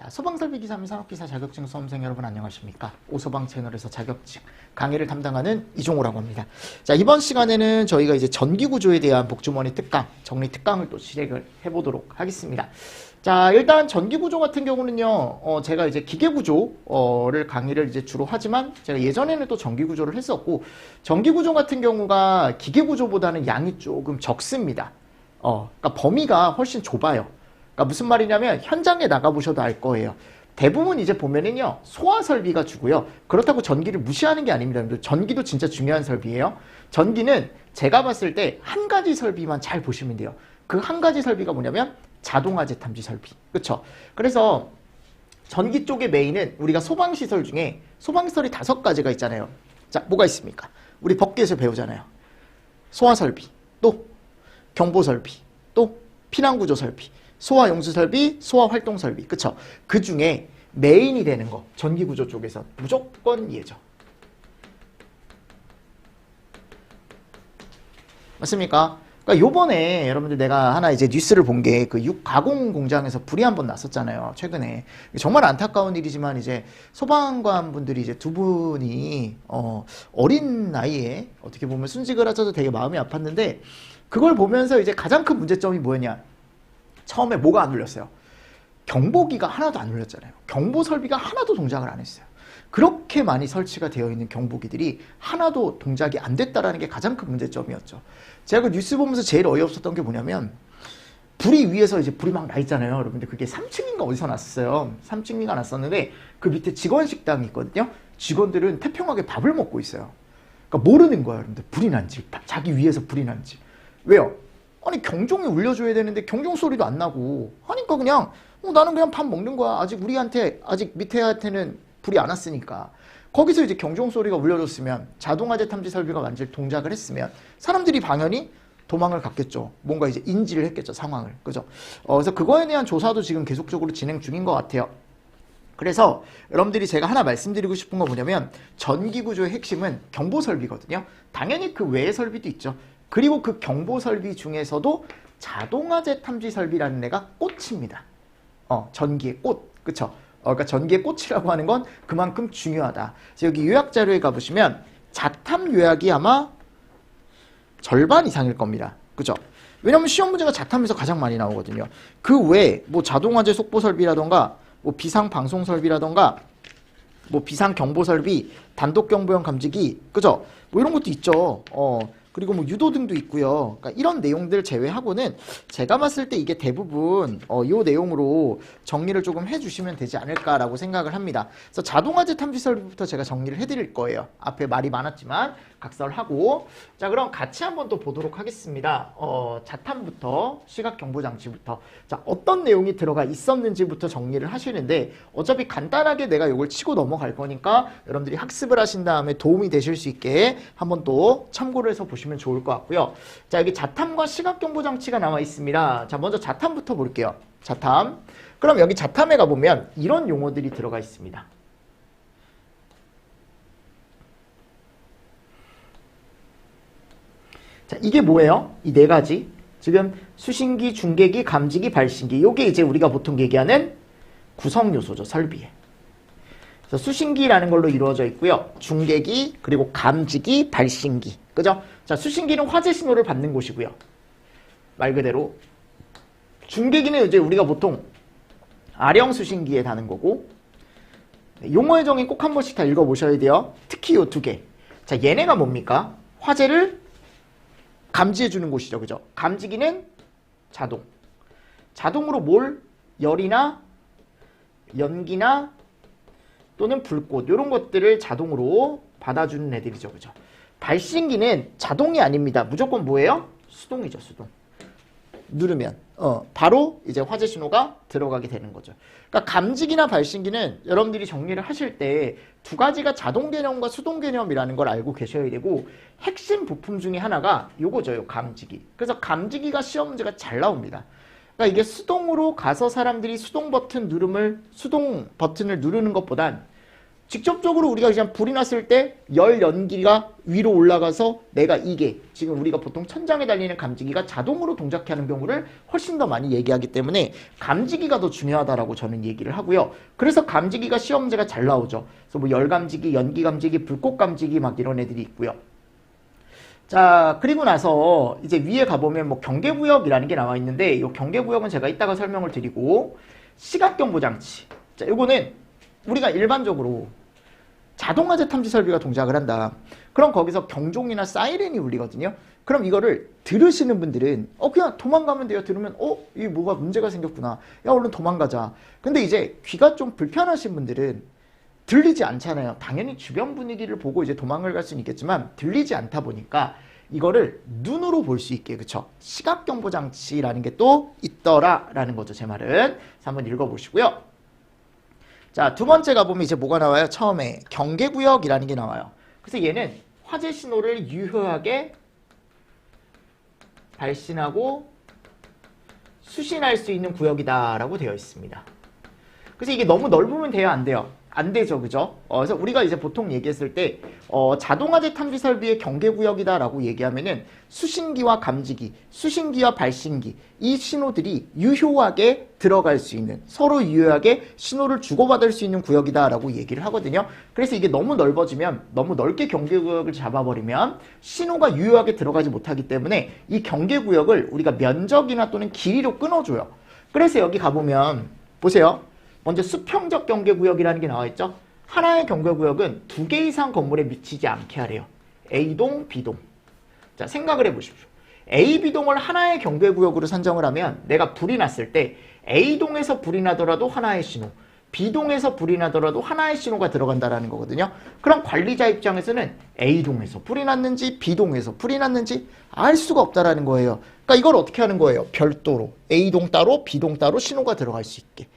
자, 소방설비기사 및 산업기사 자격증 수험생 여러분 안녕하십니까? 오소방 채널에서 자격증 강의를 담당하는 이종호라고 합니다. 자, 이번 시간에는 저희가 이제 전기구조에 대한 복주머니 특강, 정리 특강을 또 진행을 해보도록 하겠습니다. 자, 일단 전기구조 같은 경우는요, 제가 이제 기계구조를 강의를 이제 주로 하지만 제가 예전에는 또 전기구조를 했었고, 전기구조 같은 경우가 기계구조보다는 양이 조금 적습니다. 그러니까 범위가 훨씬 좁아요. 그러니까 무슨 말이냐면 현장에 나가보셔도 알 거예요. 대부분 이제 보면은요, 소화 설비가 주고요. 그렇다고 전기를 무시하는 게 아닙니다. 전기도 진짜 중요한 설비예요. 전기는 제가 봤을 때 한 가지 설비만 잘 보시면 돼요. 그 한 가지 설비가 뭐냐면 자동화재 탐지 설비. 그쵸? 그래서 전기 쪽의 메인은 우리가 소방시설 중에 소방시설이 5가지가 있잖아요. 자, 뭐가 있습니까? 우리 법규에서 배우잖아요. 소화 설비, 또 경보 설비, 또 피난구조 설비, 소화 용수 설비, 소화 활동 설비. 그쵸? 그 중에 메인이 되는 거, 전기구조 쪽에서 무조건 얘죠. 맞습니까? 그러니까 요번에 여러분들 내가 하나 이제 뉴스를 본 게 그 육가공 공장에서 불이 한번 났었잖아요. 최근에. 정말 안타까운 일이지만 이제 소방관 분들이 이제 두 분이 어린 나이에 어떻게 보면 순직을 하셔도 되게 마음이 아팠는데 그걸 보면서 이제 가장 큰 문제점이 뭐였냐? 처음에 뭐가 안 울렸어요? 경보기가 하나도 안 울렸잖아요. 경보 설비가 하나도 동작을 안 했어요. 그렇게 많이 설치가 되어 있는 경보기들이 하나도 동작이 안 됐다라는 게 가장 큰 문제점이었죠. 제가 그 뉴스 보면서 제일 어이없었던 게 뭐냐면 불이 위에서 이제 불이 막 나 있잖아요. 여러분들 그게 3층인가 어디서 났었어요. 3층인가 났었는데 그 밑에 직원 식당이 있거든요. 직원들은 태평하게 밥을 먹고 있어요. 그러니까 모르는 거예요. 여러분들 불이 난지, 자기 위에서 불이 난지. 왜요? 아니 경종이 울려줘야 되는데 경종 소리도 안 나고 하니까 그냥 나는 그냥 밥 먹는 거야. 아직 밑에한테는 불이 안 왔으니까. 거기서 이제 경종 소리가 울려줬으면 자동화재 탐지 설비가 완전히 동작을 했으면 사람들이 당연히 도망을 갔겠죠. 뭔가 이제 인지를 했겠죠. 상황을. 그죠? 그래서 그거에 대한 조사도 지금 계속적으로 진행 중인 것 같아요. 그래서 여러분들이 제가 하나 말씀드리고 싶은 건 뭐냐면 전기구조의 핵심은 경보 설비거든요. 당연히 그 외의 설비도 있죠. 그리고 그 경보 설비 중에서도 자동화재 탐지 설비라는 애가 꽃입니다. 전기의 꽃. 그쵸? 그러니까 전기의 꽃이라고 하는 건 그만큼 중요하다. 그래서 여기 요약 자료에 가보시면 자탐 요약이 아마 절반 이상일 겁니다. 그죠? 왜냐면 시험 문제가 자탐에서 가장 많이 나오거든요. 그 외에 뭐 자동화재 속보 설비라던가 뭐 비상 방송 설비라던가 뭐 비상 경보 설비, 단독 경보용 감지기, 그죠? 뭐 이런 것도 있죠. 그리고 뭐 유도등도 있고요. 그러니까 이런 내용들 제외하고는 제가 봤을 때 이게 대부분 요 내용으로 정리를 조금 해주시면 되지 않을까라고 생각을 합니다. 그래서 자동화재 탐지 설비부터 제가 정리를 해드릴 거예요. 앞에 말이 많았지만 각설하고. 자, 그럼 같이 한번 또 보도록 하겠습니다. 자탐부터 시각경보장치부터 자 어떤 내용이 들어가 있었는지부터 정리를 하시는데 어차피 간단하게 내가 이걸 치고 넘어갈 거니까 여러분들이 학습을 하신 다음에 도움이 되실 수 있게 한번 또 참고를 해서 보시면 좋을 것 같고요. 자, 여기 자탐과 시각경보장치가 나와 있습니다. 자, 먼저 자탐부터 볼게요. 자탐. 그럼 여기 자탐에 가보면 이런 용어들이 들어가 있습니다. 자, 이게 뭐예요? 이 네 가지. 지금 수신기, 중계기, 감지기, 발신기. 요게 이제 우리가 보통 얘기하는 구성 요소죠, 설비에. 그래서 수신기라는 걸로 이루어져 있고요. 중계기, 그리고 감지기, 발신기. 그죠? 자, 수신기는 화재 신호를 받는 곳이고요. 말 그대로. 중계기는 이제 우리가 보통 아령 수신기에 다는 거고. 용어의 정의 꼭 한 번씩 다 읽어보셔야 돼요. 특히 요 2개. 자, 얘네가 뭡니까? 화재를 감지해주는 곳이죠. 그죠? 감지기는 자동. 자동으로 뭘? 열이나 연기나 또는 불꽃 이런 것들을 자동으로 받아주는 애들이죠. 그죠? 발신기는 자동이 아닙니다. 무조건 뭐예요? 수동이죠. 수동. 누르면 바로 이제 화재 신호가 들어가게 되는 거죠. 그러니까 감지기나 발신기는 여러분들이 정리를 하실 때 2가지가 자동 개념과 수동 개념이라는 걸 알고 계셔야 되고 핵심 부품 중에 하나가 요거죠. 요 감지기. 그래서 감지기가 시험 문제가 잘 나옵니다. 그러니까 이게 수동으로 가서 사람들이 수동 버튼을 누르는 것보단 직접적으로 우리가 그냥 불이 났을 때 열 연기가 위로 올라가서 내가 이게 지금 우리가 보통 천장에 달리는 감지기가 자동으로 동작하는 경우를 훨씬 더 많이 얘기하기 때문에 감지기가 더 중요하다라고 저는 얘기를 하고요. 그래서 감지기가 시험 문제가 잘 나오죠. 그래서 뭐 열 감지기, 연기 감지기, 불꽃 감지기 막 이런 애들이 있고요. 자, 그리고 나서 이제 위에 가보면 뭐 경계구역이라는 게 나와 있는데 이 경계구역은 제가 이따가 설명을 드리고 시각경보장치. 자, 요거는 우리가 일반적으로 자동화재 탐지 설비가 동작을 한다. 그럼 거기서 경종이나 사이렌이 울리거든요. 그럼 이거를 들으시는 분들은 그냥 도망가면 돼요. 들으면 이게 뭐가 문제가 생겼구나. 야, 얼른 도망가자. 근데 이제 귀가 좀 불편하신 분들은 들리지 않잖아요. 당연히 주변 분위기를 보고 이제 도망을 갈 수는 있겠지만 들리지 않다 보니까 이거를 눈으로 볼 수 있게, 그쵸? 시각경보장치라는 게 또 있더라라는 거죠. 제 말은. 그래서 한번 읽어보시고요. 자, 두 번째 가보면 이제 뭐가 나와요? 처음에 경계구역이라는 게 나와요. 그래서 얘는 화재 신호를 유효하게 발신하고 수신할 수 있는 구역이다라고 되어 있습니다. 그래서 이게 너무 넓으면 돼요? 안 돼요? 안 되죠, 그죠? 그래서 우리가 이제 보통 얘기했을 때 자동화재 탐지 설비의 경계구역이다라고 얘기하면은 수신기와 감지기, 수신기와 발신기 이 신호들이 유효하게 들어갈 수 있는, 서로 유효하게 신호를 주고받을 수 있는 구역이다라고 얘기를 하거든요. 그래서 이게 너무 넓어지면, 너무 넓게 경계구역을 잡아버리면 신호가 유효하게 들어가지 못하기 때문에 이 경계구역을 우리가 면적이나 또는 길이로 끊어줘요. 그래서 여기 가보면 보세요. 먼저 수평적 경계구역이라는 게 나와 있죠. 하나의 경계구역은 2개 이상 건물에 미치지 않게 하래요. A동, B동. 자, 생각을 해보십시오. A, B동을 하나의 경계구역으로 선정을 하면 내가 불이 났을 때 A동에서 불이 나더라도 하나의 신호, B동에서 불이 나더라도 하나의 신호가 들어간다는 거거든요. 그럼 관리자 입장에서는 A동에서 불이 났는지 B동에서 불이 났는지 알 수가 없다는 거예요. 그러니까 이걸 어떻게 하는 거예요? 별도로 A동 따로 B동 따로 신호가 들어갈 수 있게.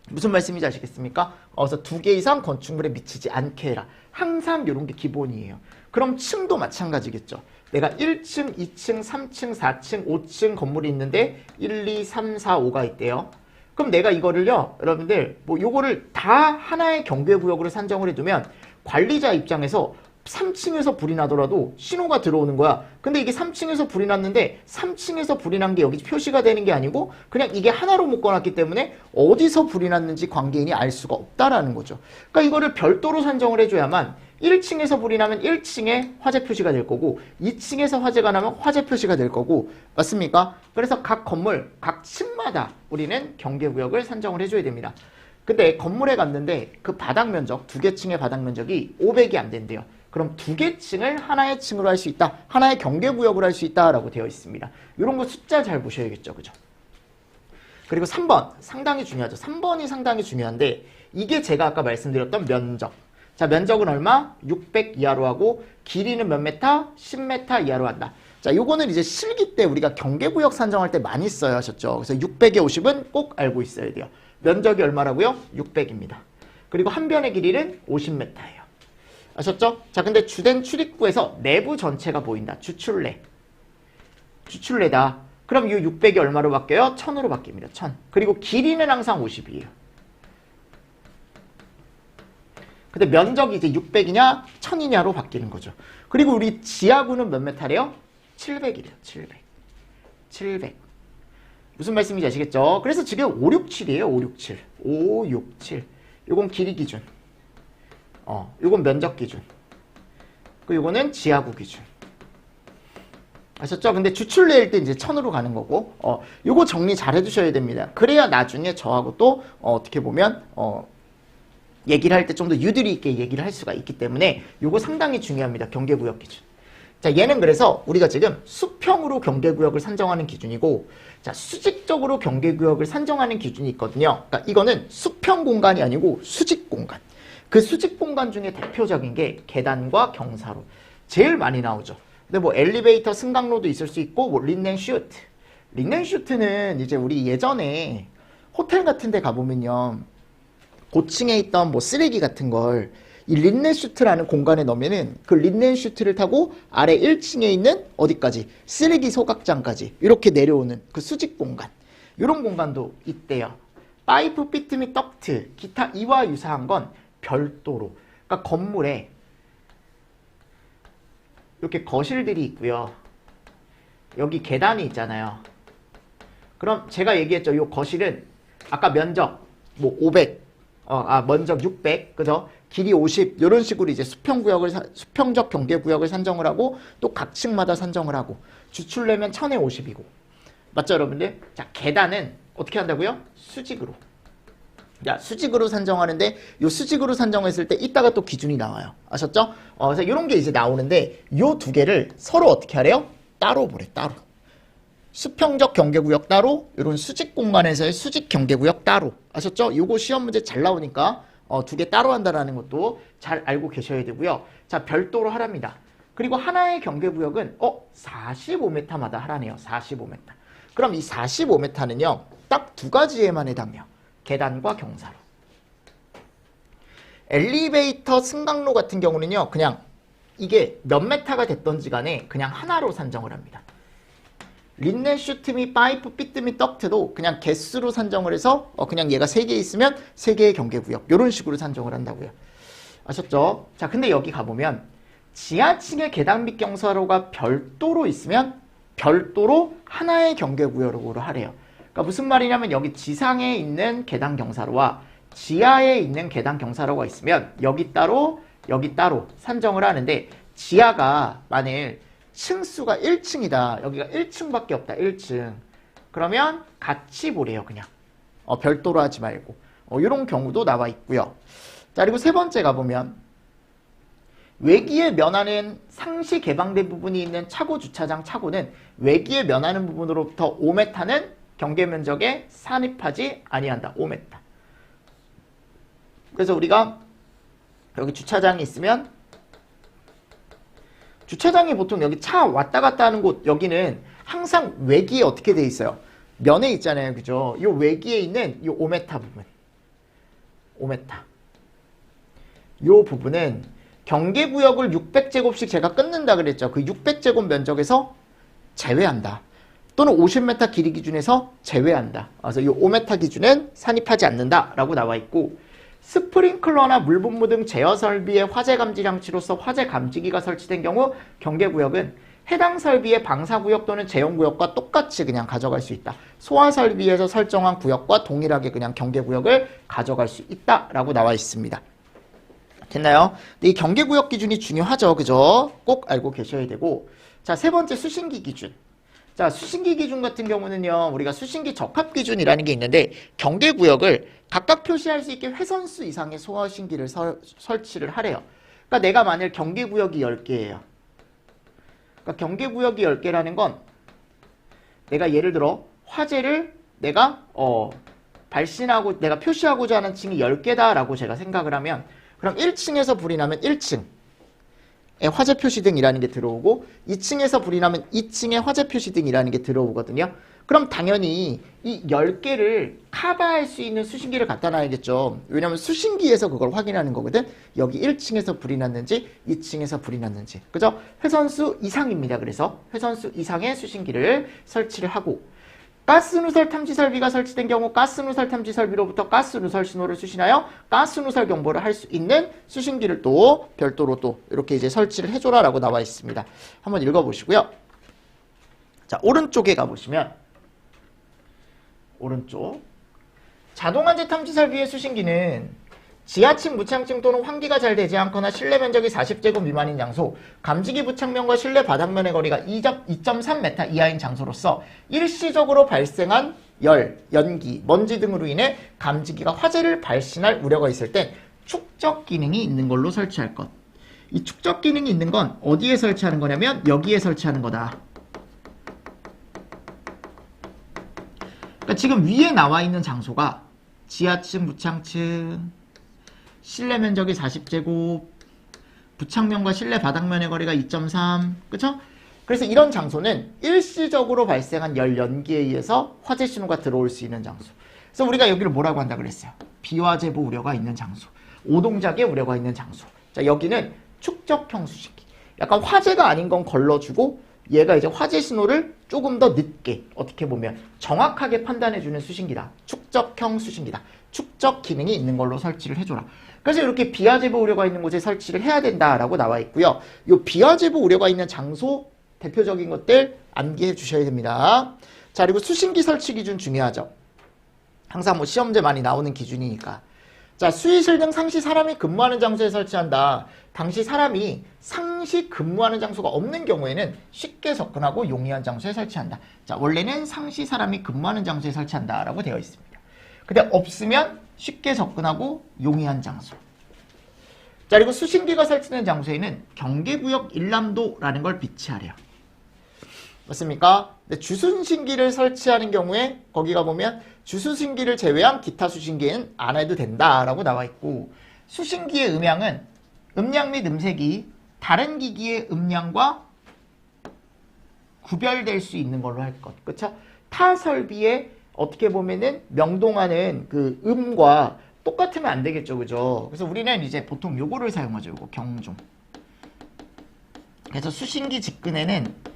무슨 말씀인지 아시겠습니까? 그래서 2개 이상 건축물에 미치지 않게 해라. 항상 이런 게 기본이에요. 그럼 층도 마찬가지겠죠. 내가 1층, 2층, 3층, 4층, 5층 건물이 있는데 1, 2, 3, 4, 5가 있대요. 그럼 내가 이거를요, 여러분들 뭐 요거를 다 하나의 경계구역으로 산정을 해두면 관리자 입장에서 3층에서 불이 나더라도 신호가 들어오는 거야. 근데 이게 3층에서 불이 났는데 3층에서 불이 난 게 여기 표시가 되는 게 아니고 그냥 이게 하나로 묶어놨기 때문에 어디서 불이 났는지 관계인이 알 수가 없다라는 거죠. 그러니까 이거를 별도로 산정을 해줘야만 1층에서 불이 나면 1층에 화재 표시가 될 거고 2층에서 화재가 나면 화재 표시가 될 거고, 맞습니까? 그래서 각 건물, 각 층마다 우리는 경계구역을 산정을 해줘야 됩니다. 근데 건물에 갔는데 그 바닥 면적, 2개 층의 바닥 면적이 500이 안 된대요. 그럼 2개 층을 하나의 층으로 할 수 있다. 하나의 경계구역으로 할 수 있다라고 되어 있습니다. 이런 거 숫자 잘 보셔야겠죠. 그죠? 그리고 3번. 상당히 중요하죠. 3번이 상당히 중요한데 이게 제가 아까 말씀드렸던 면적. 자, 면적은 얼마? 600 이하로 하고 길이는 몇 메타? 10m 이하로 한다. 자, 요거는 이제 실기 때 우리가 경계구역 산정할 때 많이 써야 하셨죠. 그래서 600에 50은 꼭 알고 있어야 돼요. 면적이 얼마라고요? 600입니다. 그리고 한 변의 길이는 50m예요. 아셨죠? 자, 근데 주된 출입구에서 내부 전체가 보인다. 주출내. 주출내다. 그럼 이 600이 얼마로 바뀌어요? 1000으로 바뀝니다. 1000. 그리고 길이는 항상 50이에요. 근데 면적이 이제 600이냐 1000이냐로 바뀌는 거죠. 그리고 우리 지하구는 몇 메타래요? 700이래요. 700. 700. 무슨 말씀인지 아시겠죠? 그래서 지금 567이에요. 567. 567. 요건 길이 기준. 요건 면적 기준. 그리고 요거는 지하구 기준. 아셨죠? 근데 주출내일 때 이제 1000으로 가는 거고, 요거 정리 잘 해주셔야 됩니다. 그래야 나중에 저하고 또, 어떻게 보면, 얘기를 할 때 좀 더 유두리 있게 얘기를 할 수가 있기 때문에 요거 상당히 중요합니다. 경계구역 기준. 자, 얘는 그래서 우리가 지금 수평으로 경계구역을 산정하는 기준이고, 자, 수직적으로 경계구역을 산정하는 기준이 있거든요. 그러니까 이거는 수평 공간이 아니고 수직 공간. 그 수직 공간 중에 대표적인 게 계단과 경사로 제일 많이 나오죠. 근데 뭐 엘리베이터 승강로도 있을 수 있고, 뭐 린넨슈트. 린넨슈트는 이제 우리 예전에 호텔 같은 데 가보면요, 고층에 있던 뭐 쓰레기 같은 걸 이 린넨슈트라는 공간에 넣으면은 그 린넨슈트를 타고 아래 1층에 있는 어디까지? 쓰레기 소각장까지 이렇게 내려오는 그 수직 공간. 이런 공간도 있대요. 파이프, 피트 및 덕트, 기타 이와 유사한 건 별도로. 그러니까 건물에 이렇게 거실들이 있고요. 여기 계단이 있잖아요. 그럼 제가 얘기했죠. 이 거실은 아까 면적 뭐 500, 면적 600, 그죠? 길이 50 이런 식으로 이제 수평적 경계구역을 산정을 하고 또 각 층마다 산정을 하고 주출내면 1000에 50이고 맞죠 여러분들? 자 계단은 어떻게 한다고요? 수직으로. 자, 수직으로 산정하는데 요 수직으로 산정했을 때 이따가 또 기준이 나와요. 아셨죠? 그래서 이런 게 이제 나오는데 요 두 개를 서로 어떻게 하래요? 따로 보래. 따로. 수평적 경계구역 따로, 이런 수직 공간에서의 수직 경계구역 따로. 아셨죠? 요거 시험 문제 잘 나오니까 두 개 따로 한다라는 것도 잘 알고 계셔야 되고요. 자, 별도로 하랍니다. 그리고 하나의 경계구역은 45m마다 하라네요. 45m. 그럼 이 45m는요. 딱 두 가지에만 해당해요. 계단과 경사로. 엘리베이터 승강로 같은 경우는요. 그냥 이게 몇 메타가 됐던지 간에 그냥 하나로 산정을 합니다. 린넨 슈트 및 파이프 피트 및 덕트도 그냥 개수로 산정을 해서 그냥 얘가 3개 있으면 3개의 경계구역 이런 식으로 산정을 한다고요. 아셨죠? 자, 근데 여기 가보면 지하층의 계단 및 경사로가 별도로 있으면 별도로 하나의 경계구역으로 하래요. 그러니까 무슨 말이냐면 여기 지상에 있는 계단 경사로와 지하에 있는 계단 경사로가 있으면 여기 따로 여기 따로 산정을 하는데 지하가 만일 층수가 1층이다. 여기가 1층밖에 없다. 1층. 그러면 같이 보래요. 그냥. 별도로 하지 말고. 이런 경우도 나와 있고요. 자, 그리고 세 번째 가보면 외기에 면하는 상시 개방된 부분이 있는 차고 주차장 차고는 외기에 면하는 부분으로부터 5m는 경계 면적에 산입하지 아니한다. 5m. 그래서 우리가 여기 주차장이 있으면 주차장이 보통 여기 차 왔다 갔다 하는 곳 여기는 항상 외기에 어떻게 돼 있어요? 면에 있잖아요. 그죠? 이 외기에 있는 이 5m 부분. 5m. 이 부분은 경계구역을 600제곱씩 제가 끊는다 그랬죠. 그 600제곱 면적에서 제외한다. 또는 50m 길이 기준에서 제외한다. 그래서 이 5m 기준은 산입하지 않는다라고 나와 있고 스프링클러나 물분무 등 제어 설비의 화재 감지 장치로서 화재 감지기가 설치된 경우 경계구역은 해당 설비의 방사구역 또는 제용구역과 똑같이 그냥 가져갈 수 있다. 소화 설비에서 설정한 구역과 동일하게 그냥 경계구역을 가져갈 수 있다라고 나와 있습니다. 됐나요? 근데 이 경계구역 기준이 중요하죠. 그죠? 꼭 알고 계셔야 되고 자, 세 번째 수신기 기준. 자, 수신기 기준 같은 경우는요. 우리가 수신기 적합 기준이라는 게 있는데 경계구역을 각각 표시할 수 있게 회선수 이상의 소화신기를 설치를 하래요. 그러니까 내가 만일 경계구역이 10개예요. 그러니까 경계구역이 10개라는 건 내가 예를 들어 화재를 내가 발신하고 내가 표시하고자 하는 층이 10개다라고 제가 생각을 하면 그럼 1층에서 불이 나면 1층 화재 표시등이라는 게 들어오고 2층에서 불이 나면 2층에 화재 표시등이라는 게 들어오거든요. 그럼 당연히 이 10개를 커버할 수 있는 수신기를 갖다 놔야겠죠. 왜냐면 수신기에서 그걸 확인하는 거거든. 여기 1층에서 불이 났는지 2층에서 불이 났는지. 그죠? 회선수 이상입니다. 그래서 회선수 이상의 수신기를 설치를 하고 가스누설 탐지 설비가 설치된 경우 가스누설 탐지 설비로부터 가스누설 신호를 수신하여 가스누설 경보를 할 수 있는 수신기를 또 별도로 또 이렇게 이제 설치를 해줘라라고 나와 있습니다. 한번 읽어보시고요. 자, 오른쪽에 가보시면 오른쪽 자동안전 탐지 설비의 수신기는 지하층, 무창층 또는 환기가 잘 되지 않거나 실내 면적이 40제곱 미만인 장소, 감지기 부착면과 실내 바닥면의 거리가 2.3m 이하인 장소로서 일시적으로 발생한 열, 연기, 먼지 등으로 인해 감지기가 화재를 발신할 우려가 있을 땐 축적 기능이 있는 걸로 설치할 것. 이 축적 기능이 있는 건 어디에 설치하는 거냐면 여기에 설치하는 거다. 그러니까 지금 위에 나와 있는 장소가 지하층, 무창층, 실내 면적이 40제곱, 부착면과 실내 바닥면의 거리가 2.3, 그쵸? 그래서 이런 장소는 일시적으로 발생한 열 연기에 의해서 화재 신호가 들어올 수 있는 장소. 그래서 우리가 여기를 뭐라고 한다 그랬어요? 비화재보 우려가 있는 장소, 오동작의 우려가 있는 장소. 자, 여기는 축적형 수신기. 약간 화재가 아닌 건 걸러주고 얘가 이제 화재 신호를 조금 더 늦게 어떻게 보면 정확하게 판단해주는 수신기다. 축적형 수신기다. 축적 기능이 있는 걸로 설치를 해줘라. 그래서 이렇게 비하제보 우려가 있는 곳에 설치를 해야 된다라고 나와 있고요. 이 비하제보 우려가 있는 장소 대표적인 것들 암기해 주셔야 됩니다. 자, 그리고 수신기 설치 기준 중요하죠. 항상 뭐 시험제 많이 나오는 기준이니까. 자, 수의실 등 상시 사람이 근무하는 장소에 설치한다. 당시 사람이 상시 근무하는 장소가 없는 경우에는 쉽게 접근하고 용이한 장소에 설치한다. 자, 원래는 상시 사람이 근무하는 장소에 설치한다라고 되어 있습니다. 근데 없으면 쉽게 접근하고 용이한 장소. 자, 그리고 수신기가 설치된 장소에는 경계구역 일람도라는 걸 비치하래요. 맞습니까? 근데 주수신기를 설치하는 경우에 거기가 보면 주수신기를 제외한 기타 수신기에는 안 해도 된다라고 나와 있고, 수신기의 음향은 음량 및 음색이 다른 기기의 음량과 구별될 수 있는 걸로 할 것. 그쵸? 타 설비에 어떻게 보면은 명동하는 그 음과 똑같으면 안 되겠죠. 그죠? 그래서 우리는 이제 보통 요거를 사용하죠. 요거 경종. 그래서 수신기 직근에는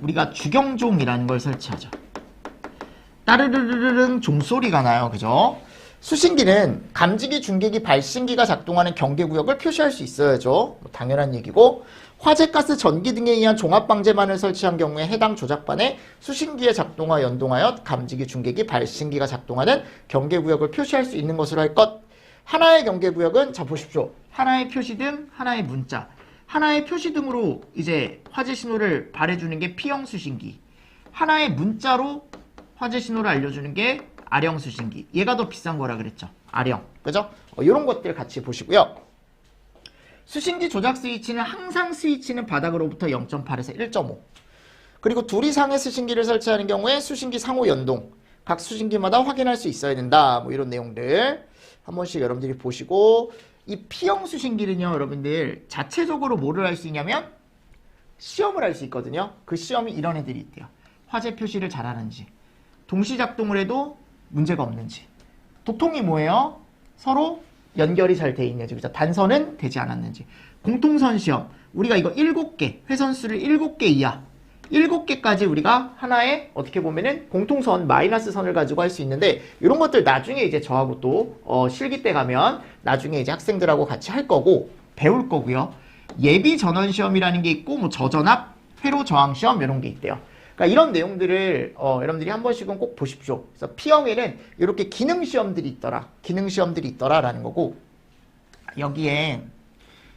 우리가 주경종이라는 걸 설치하죠. 따르르르릉 종소리가 나요. 그죠? 수신기는 감지기, 중계기, 발신기가 작동하는 경계구역을 표시할 수 있어야죠. 당연한 얘기고, 화재, 가스, 전기 등에 의한 종합방제만을 설치한 경우에 해당 조작반에 수신기의 작동과 연동하여 감지기, 중계기, 발신기가 작동하는 경계구역을 표시할 수 있는 것으로 할 것. 하나의 경계구역은, 자 보십시오. 하나의 표시등, 하나의 문자. 하나의 표시등으로 이제 화재 신호를 발해주는 게 P형 수신기. 하나의 문자로 화재 신호를 알려주는 게 R형 수신기. 얘가 더 비싼 거라 그랬죠. R형. 그죠? 이런 것들 같이 보시고요. 수신기 조작 스위치는 항상 스위치는 바닥으로부터 0.8에서 1.5. 그리고 둘 이상의 수신기를 설치하는 경우에 수신기 상호 연동. 각 수신기마다 확인할 수 있어야 된다. 뭐 이런 내용들 한 번씩 여러분들이 보시고, 이 P형 수신기는요, 여러분들 자체적으로 뭐를 할 수 있냐면 시험을 할 수 있거든요. 그 시험이 이런 애들이 있대요. 화재 표시를 잘하는지, 동시 작동을 해도 문제가 없는지, 도통이 뭐예요? 서로 연결이 잘 돼 있는지, 그죠? 단선은 되지 않았는지. 공통선 시험, 우리가 이거 7개, 회선수를 7개 이하, 7개까지 우리가 하나의 어떻게 보면은 공통선, 마이너스 선을 가지고 할 수 있는데, 이런 것들 나중에 이제 저하고 또 실기 때 가면 나중에 이제 학생들하고 같이 할 거고 배울 거고요. 예비 전원 시험이라는 게 있고, 뭐 저전압, 회로 저항 시험 이런 게 있대요. 그러니까 이런 내용들을 여러분들이 한 번씩은 꼭 보십시오. 그래서 P형에는 이렇게 기능 시험들이 있더라. 기능 시험들이 있더라라는 거고, 여기에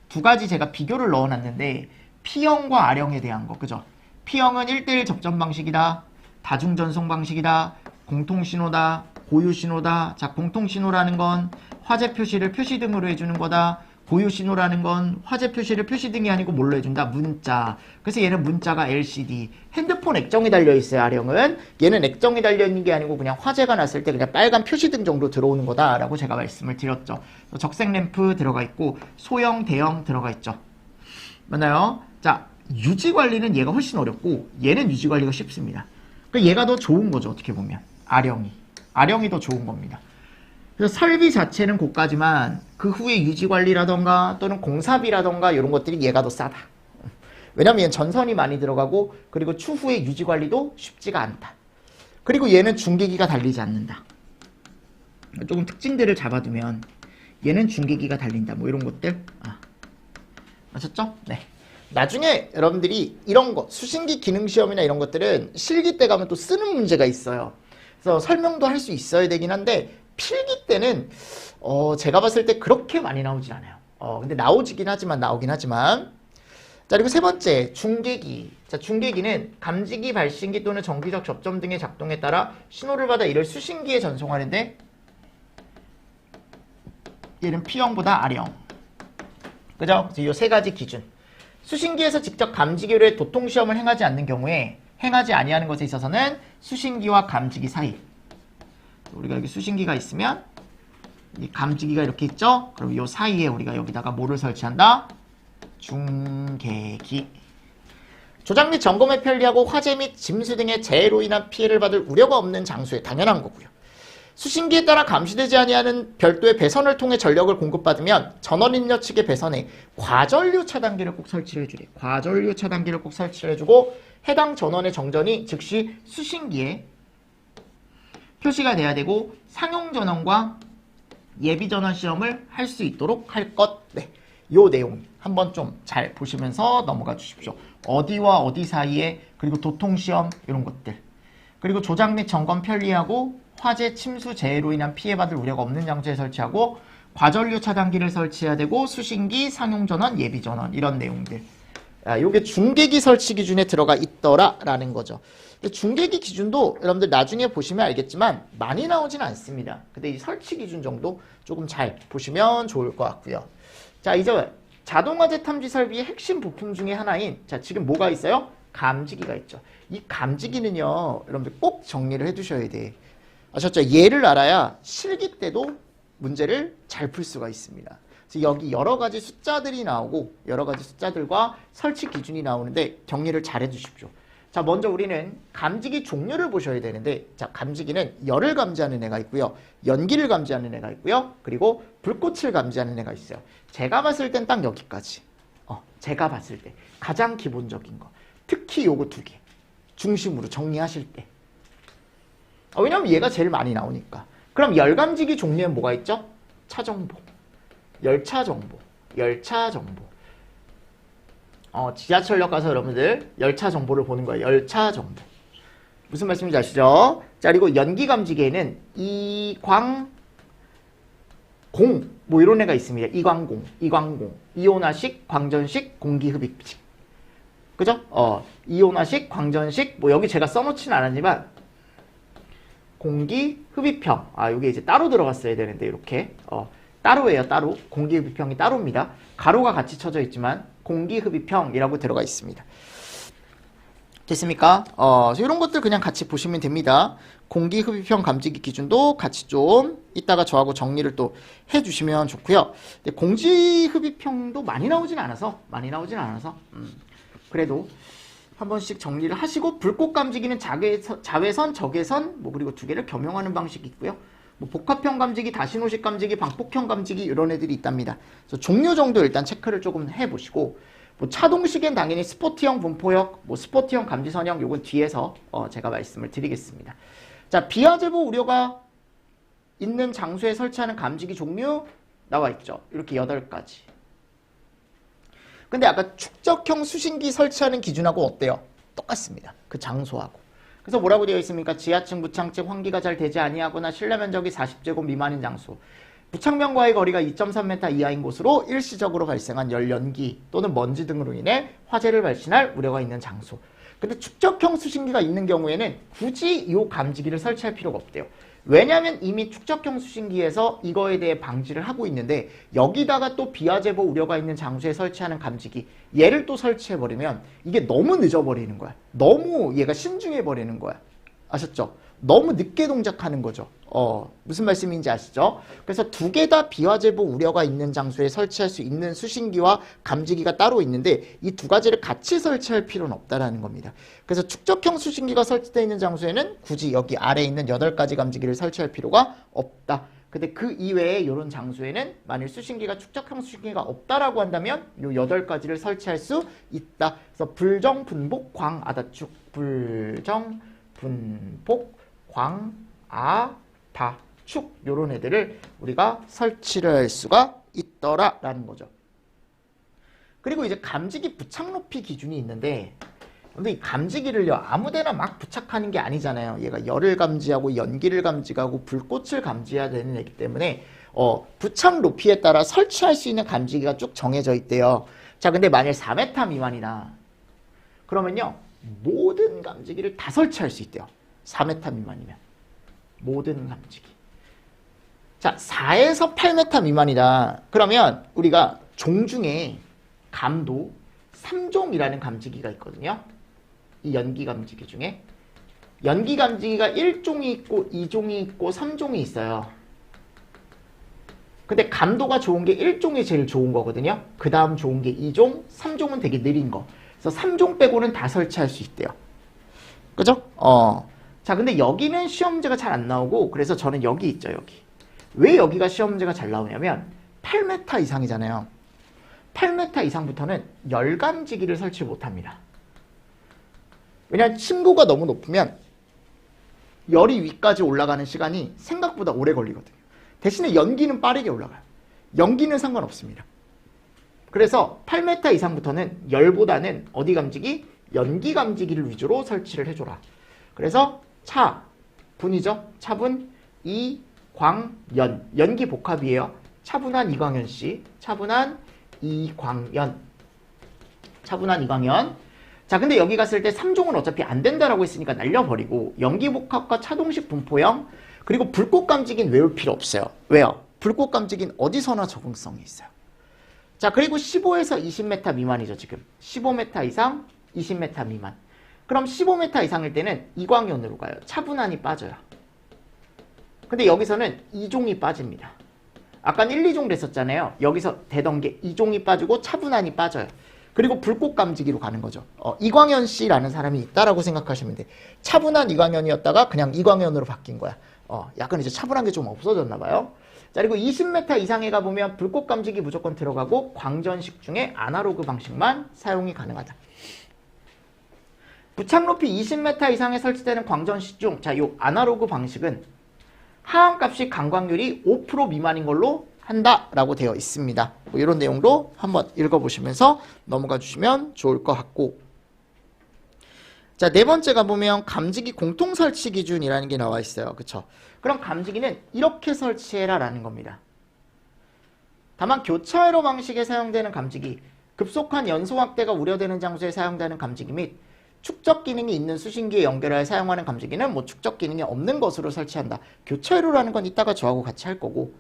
두 가지 제가 비교를 넣어놨는데 P형과 R형에 대한 거, 그죠? P형은 1:1 접점 방식이다. 다중전송 방식이다. 공통신호다. 고유신호다. 자, 공통신호라는 건 화재 표시를 표시등으로 해주는 거다. 고유신호라는 건 화재 표시를 표시등이 아니고 뭘로 해준다? 문자. 그래서 얘는 문자가 LCD. 핸드폰 액정이 달려있어요, R형은. 얘는 액정이 달려있는 게 아니고 그냥 화재가 났을 때 그냥 빨간 표시등 정도 들어오는 거다라고 제가 말씀을 드렸죠. 적색 램프 들어가 있고, 소형, 대형 들어가 있죠. 맞나요? 자, 유지관리는 얘가 훨씬 어렵고 얘는 유지관리가 쉽습니다. 그러니까 얘가 더 좋은 거죠. 어떻게 보면 R형이 더 좋은 겁니다. 그래서 설비 자체는 고가지만 그 후에 유지관리라던가 또는 공사비라던가 이런 것들이 얘가 더 싸다. 왜냐면 얘는 전선이 많이 들어가고, 그리고 추후에 유지관리도 쉽지가 않다. 그리고 얘는 중계기가 달리지 않는다. 조금 특징들을 잡아두면 얘는 중계기가 달린다. 뭐 이런 것들. 아셨죠? 네. 나중에 여러분들이 이런 거, 수신기 기능 시험이나 이런 것들은 실기 때 가면 또 쓰는 문제가 있어요. 그래서 설명도 할 수 있어야 되긴 한데, 필기 때는 제가 봤을 때 그렇게 많이 나오진 않아요. 근데 나오긴 하지만. 자, 그리고 세 번째, 중계기. 자, 중계기는 감지기, 발신기 또는 정기적 접점 등의 작동에 따라 신호를 받아 이를 수신기에 전송하는데, 얘는 P형보다 R형. 그죠? 그래서 이 세 가지 기준. 수신기에서 직접 감지기로 도통시험을 행하지 않는 경우에, 행하지 아니하는 것에 있어서는 수신기와 감지기 사이, 우리가 여기 수신기가 있으면 이 감지기가 이렇게 있죠? 그럼 이 사이에 우리가 여기다가 뭐를 설치한다? 중계기. 조작 및 점검에 편리하고 화재 및 짐수 등의 재해로 인한 피해를 받을 우려가 없는 장소에 당연한 거고요. 수신기에 따라 감시되지 아니하는 별도의 배선을 통해 전력을 공급받으면 전원 인력 측의 배선에 과전류 차단기를 꼭 설치를 해주래. 과전류 차단기를 꼭 설치를 해주고, 해당 전원의 정전이 즉시 수신기에 표시가 돼야 되고 상용 전원과 예비 전원 시험을 할 수 있도록 할 것. 네. 요 내용 한번 좀 잘 보시면서 넘어가 주십시오. 어디와 어디 사이에 그리고 도통 시험 이런 것들. 그리고 조작 및 점검 편리하고 화재 침수 재해로 인한 피해받을 우려가 없는 장소에 설치하고 과전류 차단기를 설치해야 되고 수신기, 상용 전원, 예비 전원 이런 내용들. 요게 중계기 설치 기준에 들어가 있더라라는 거죠. 근데 중계기 기준도 여러분들 나중에 보시면 알겠지만 많이 나오진 않습니다. 근데 이 설치 기준 정도 조금 잘 보시면 좋을 것 같고요. 자, 이제 자동화재 탐지 설비의 핵심 부품 중에 하나인 자, 지금 뭐가 있어요? 감지기가 있죠. 이 감지기는요, 여러분들 꼭 정리를 해두셔야 돼. 아셨죠? 얘를 알아야 실기 때도 문제를 잘 풀 수가 있습니다. 그래서 여기 여러 가지 숫자들이 나오고 여러 가지 숫자들과 설치 기준이 나오는데 정리를 잘 해주십시오. 자, 먼저 우리는 감지기 종류를 보셔야 되는데 자, 감지기는 열을 감지하는 애가 있고요. 연기를 감지하는 애가 있고요. 그리고 불꽃을 감지하는 애가 있어요. 제가 봤을 땐 딱 여기까지. 제가 봤을 때 가장 기본적인 거. 특히 요거 두 개. 중심으로 정리하실 때. 왜냐면 얘가 제일 많이 나오니까. 그럼 열감지기 종류엔 뭐가 있죠? 차정보, 열차정보, 열차정보. 지하철역 가서 여러분들 열차 정보를 보는 거예요. 열차 정보. 무슨 말씀인지 아시죠? 자, 그리고 연기감지기에는 이광공 뭐 이런 애가 있습니다. 이광공, 이온화식, 광전식, 공기흡입식. 그죠? 이온화식, 광전식, 뭐 여기 제가 써놓지는 않았지만 공기흡입형. 요게 이제 따로 들어갔어야 되는데 이렇게 따로예요. 따로. 공기흡입형이 따로입니다. 가로가 같이 쳐져 있지만 공기흡입형이라고 들어가 있습니다. 됐습니까? 이런 것들 그냥 같이 보시면 됩니다. 공기흡입형 감지기 기준도 같이 좀 이따가 저하고 정리를 또 해주시면 좋고요. 근데 공기흡입형도 많이 나오진 않아서 그래도 한 번씩 정리를 하시고 불꽃 감지기는 자외선, 적외선 뭐 그리고 두 개를 겸용하는 방식이 있고요. 뭐 복합형 감지기, 다신호식 감지기, 방폭형 감지기 이런 애들이 있답니다. 그래서 종류 정도 일단 체크를 조금 해보시고 뭐 차동식엔 당연히 스포트형, 분포형, 뭐 스포트형 감지선형 요건 뒤에서 제가 말씀을 드리겠습니다. 자, 비하제보 우려가 있는 장소에 설치하는 감지기 종류 나와 있죠. 이렇게 8가지. 근데 아까 축적형 수신기 설치하는 기준하고 어때요? 똑같습니다. 그 장소하고. 그래서 뭐라고 되어 있습니까? 지하층, 부창층, 환기가 잘 되지 아니하거나 실내 면적이 40제곱 미만인 장소. 부착면과의 거리가 2.3m 이하인 곳으로 일시적으로 발생한 열, 연기 또는 먼지 등으로 인해 화재를 발생할 우려가 있는 장소. 근데 축적형 수신기가 있는 경우에는 굳이 이 감지기를 설치할 필요가 없대요. 왜냐하면 이미 축적형 수신기에서 이거에 대해 방지를 하고 있는데 여기다가 또 비하제보 우려가 있는 장소에 설치하는 감지기 얘를 또 설치해버리면 이게 너무 늦어버리는 거야. 너무 얘가 신중해버리는 거야. 아셨죠? 너무 늦게 동작하는 거죠. 무슨 말씀인지 아시죠? 그래서 두 개 다 비화재보 우려가 있는 장소에 설치할 수 있는 수신기와 감지기가 따로 있는데 이 두 가지를 같이 설치할 필요는 없다라는 겁니다. 그래서 축적형 수신기가 설치되어 있는 장소에는 굳이 여기 아래에 있는 8가지 감지기를 설치할 필요가 없다. 근데 그 이외에 이런 장소에는 만일 수신기가 축적형 수신기가 없다라고 한다면 이 8가지를 설치할 수 있다. 그래서 불정, 분복, 광, 아다축, 불정, 분복, 광, 아, 다, 축 요런 애들을 우리가 설치를 할 수가 있더라라는 거죠. 그리고 이제 감지기 부착 높이 기준이 있는데 근데 이 감지기를요 아무데나 막 부착하는 게 아니잖아요. 얘가 열을 감지하고 연기를 감지하고 불꽃을 감지해야 되는 애기 때문에 부착 높이에 따라 설치할 수 있는 감지기가 쭉 정해져 있대요. 자, 근데 만약 4m 미만이다 그러면요 모든 감지기를 다 설치할 수 있대요. 4m 미만이면 모든 감지기. 자, 4에서 8m 미만이다 그러면 우리가 종 중에 감도 3종이라는 감지기가 있거든요. 이 연기 감지기 중에 연기 감지기가 1종이 있고 2종이 있고 3종이 있어요. 근데 감도가 좋은 게 1종이 제일 좋은 거거든요. 그 다음 좋은 게 2종, 3종은 되게 느린 거. 그래서 3종 빼고는 다 설치할 수 있대요. 그죠? 자, 근데 여기는 시험 문제가 잘 안 나오고 그래서 저는 여기 있죠, 여기. 왜 여기가 시험 문제가 잘 나오냐면 8m 이상이잖아요. 8m 이상부터는 열감지기를 설치 못합니다. 왜냐하면 층고가 너무 높으면 열이 위까지 올라가는 시간이 생각보다 오래 걸리거든요. 대신에 연기는 빠르게 올라가요. 연기는 상관없습니다. 그래서 8m 이상부터는 열보다는 어디 감지기? 연기 감지기를 위주로 설치를 해줘라. 그래서 차, 분이죠. 차분, 이광연. 연기 복합이에요. 차분한 이광연 씨. 차분한 이광연. 차분한 이광연. 자, 근데 여기 갔을 때 3종은 어차피 안 된다라고 했으니까 날려버리고 연기 복합과 차동식 분포형 그리고 불꽃 감지기는 외울 필요 없어요. 왜요? 불꽃 감지기는 어디서나 적응성이 있어요. 자, 그리고 15에서 20m 미만이죠, 지금. 15m 이상, 20m 미만. 그럼 15m 이상일 때는 이광연으로 가요. 차분한이 빠져요. 근데 여기서는 2종이 빠집니다. 아까 1, 2종 됐었잖아요. 여기서 되던 게 2종이 빠지고 차분한이 빠져요. 그리고 불꽃 감지기로 가는 거죠. 이광연 씨라는 사람이 있다라고 생각하시면 돼. 차분한 이광연이었다가 그냥 이광연으로 바뀐 거야. 약간 이제 차분한 게 좀 없어졌나 봐요. 자, 그리고 20m 이상에 가보면 불꽃 감지기 무조건 들어가고 광전식 중에 아날로그 방식만 사용이 가능하다. 부착 높이 20m 이상에 설치되는 광전식 중, 자, 요 아날로그 방식은 하한값이 강광률이 5% 미만인 걸로 한다라고 되어 있습니다. 뭐 이런 내용도 한번 읽어보시면서 넘어가 주시면 좋을 것 같고. 자, 네 번째 가보면 감지기 공통 설치 기준이라는 게 나와 있어요. 그쵸? 그럼 감지기는 이렇게 설치해라 라는 겁니다. 다만 교차회로 방식에 사용되는 감지기, 급속한 연소 확대가 우려되는 장소에 사용되는 감지기 및 축적 기능이 있는 수신기에 연결하여 사용하는 감지기는 뭐 축적 기능이 없는 것으로 설치한다. 교차회로라는 건 이따가 저하고 같이 할 거고.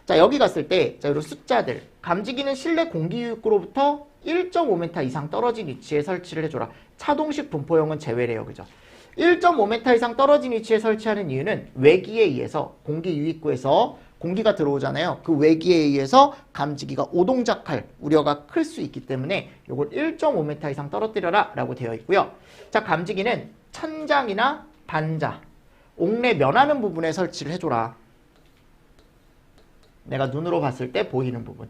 자, 여기 갔을 때, 자, 이런 숫자들. 감지기는 실내 공기 유입구로부터 1.5m 이상 떨어진 위치에 설치를 해줘라. 차동식 분포형은 제외래요. 그죠? 1.5m 이상 떨어진 위치에 설치하는 이유는 외기에 의해서 공기 유입구에서 공기가 들어오잖아요. 그 외기에 의해서 감지기가 오동작할 우려가 클 수 있기 때문에 이걸 1.5m 이상 떨어뜨려라 라고 되어 있고요. 자, 감지기는 천장이나 반자, 옥내 면하는 부분에 설치를 해줘라. 내가 눈으로 봤을 때 보이는 부분.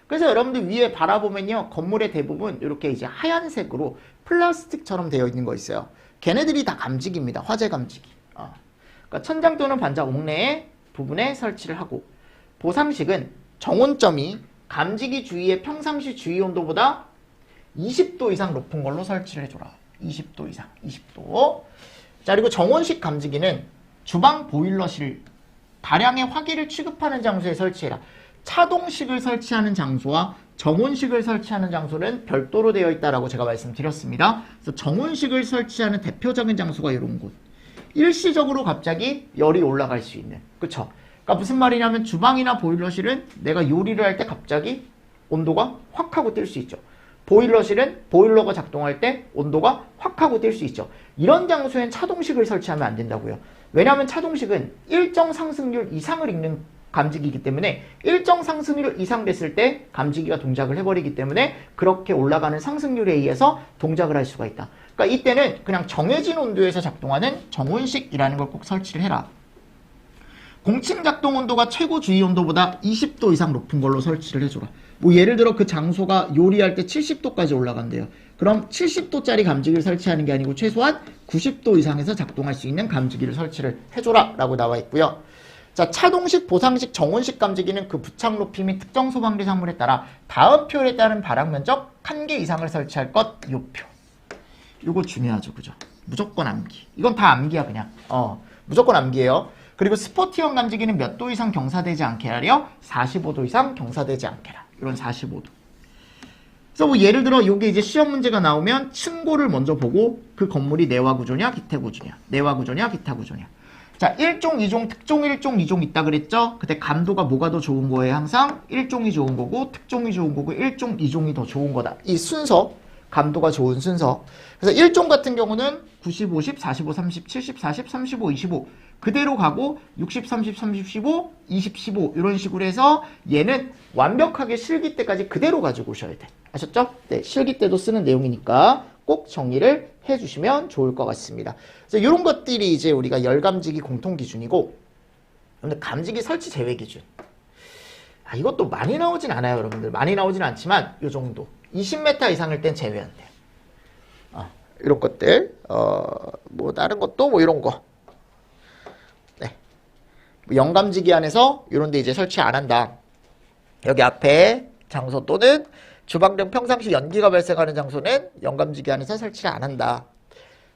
그래서 여러분들 위에 바라보면요. 건물의 대부분 이렇게 이제 하얀색으로 플라스틱처럼 되어 있는 거 있어요. 걔네들이 다 감지기입니다. 화재 감지기. 그러니까 천장 또는 반자 옥내의 부분에 설치를 하고, 보상식은 정온점이 감지기 주위의 평상시 주위 온도보다 20도 이상 높은 걸로 설치를 해줘라. 20도 이상, 20도. 자, 그리고 정온식 감지기는 주방 보일러실 다량의 화기를 취급하는 장소에 설치해라. 차동식을 설치하는 장소와 정온식을 설치하는 장소는 별도로 되어 있다라고 제가 말씀드렸습니다. 그래서 정온식을 설치하는 대표적인 장소가 이런 곳. 일시적으로 갑자기 열이 올라갈 수 있는. 그쵸? 그러니까 무슨 말이냐면 주방이나 보일러실은 내가 요리를 할 때 갑자기 온도가 확 하고 뛸 수 있죠. 보일러실은 보일러가 작동할 때 온도가 확 하고 뛸 수 있죠. 이런 장소엔 차동식을 설치하면 안 된다고요. 왜냐하면 차동식은 일정 상승률 이상을 읽는 감지기이기 때문에 일정 상승률 이상 됐을 때 감지기가 동작을 해버리기 때문에 그렇게 올라가는 상승률에 의해서 동작을 할 수가 있다. 그러니까 이때는 그냥 정해진 온도에서 작동하는 정온식이라는 걸 꼭 설치를 해라. 공층 작동 온도가 최고 주위 온도보다 20도 이상 높은 걸로 설치를 해줘라. 뭐 예를 들어 그 장소가 요리할 때 70도까지 올라간대요. 그럼 70도짜리 감지기를 설치하는 게 아니고 최소한 90도 이상에서 작동할 수 있는 감지기를 설치를 해줘라 라고 나와 있고요. 자, 차동식, 보상식, 정온식 감지기는 그 부착 높이 및 특정 소방대 상물에 따라 다음 표에 따른 발학 면적 1개 이상을 설치할 것, 요 표. 요거 중요하죠. 그죠? 무조건 암기. 이건 다 암기야, 그냥. 무조건 암기예요. 그리고 스포티형 감지기는 몇 도 이상 경사되지 않게 하려? 45도 이상 경사되지 않게 하라. 이런 45도. 그래서 뭐 예를 들어 요게 이제 시험 문제가 나오면 층고를 먼저 보고 그 건물이 내화 구조냐, 기타 구조냐. 내화 구조냐, 기타 구조냐. 자, 1종, 2종, 특종 1종, 2종 있다 그랬죠? 그때 감도가 뭐가 더 좋은 거예요? 항상 1종이 좋은 거고, 특종이 좋은 거고, 1종, 2종이 더 좋은 거다. 이 순서, 감도가 좋은 순서. 그래서 1종 같은 경우는 90, 50, 45, 30, 70, 40, 35, 25 그대로 가고 60, 30, 30, 15, 20, 15 이런 식으로 해서 얘는 완벽하게 실기 때까지 그대로 가지고 오셔야 돼. 아셨죠? 네, 실기 때도 쓰는 내용이니까 꼭 정리를 해주시면 좋을 것 같습니다. 그래서 이런 것들이 이제 우리가 열감지기 공통 기준이고, 근데 감지기 설치 제외 기준. 이것도 많이 나오진 않아요, 여러분들. 많이 나오진 않지만 이 정도. 20m 이상일 땐 제외한대요. 이런 것들, 뭐 다른 것도 뭐 이런 거. 영감지기 안에서 이런 데 이제 설치 안 한다. 여기 앞에 장소 또는 주방 등 평상시 연기가 발생하는 장소는 영감지기 안에서 설치를 안 한다.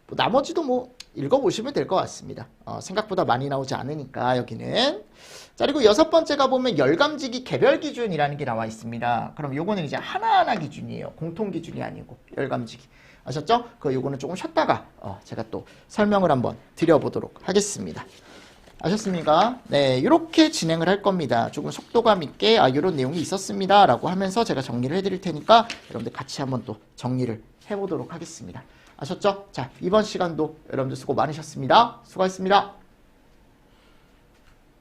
뭐 나머지도 뭐 읽어보시면 될 것 같습니다. 생각보다 많이 나오지 않으니까 여기는. 자, 그리고 여섯 번째 가보면 열감지기 개별 기준이라는 게 나와 있습니다. 그럼 요거는 이제 하나하나 기준이에요. 공통 기준이 아니고 열감지기. 아셨죠? 요거는 조금 쉬었다가 제가 또 설명을 한번 드려보도록 하겠습니다. 아셨습니까? 네, 이렇게 진행을 할 겁니다. 조금 속도감 있게 이런 내용이 있었습니다 라고 하면서 제가 정리를 해드릴 테니까 여러분들 같이 한번 또 정리를 해보도록 하겠습니다. 아셨죠? 자, 이번 시간도 여러분들 수고 많으셨습니다. 수고하셨습니다.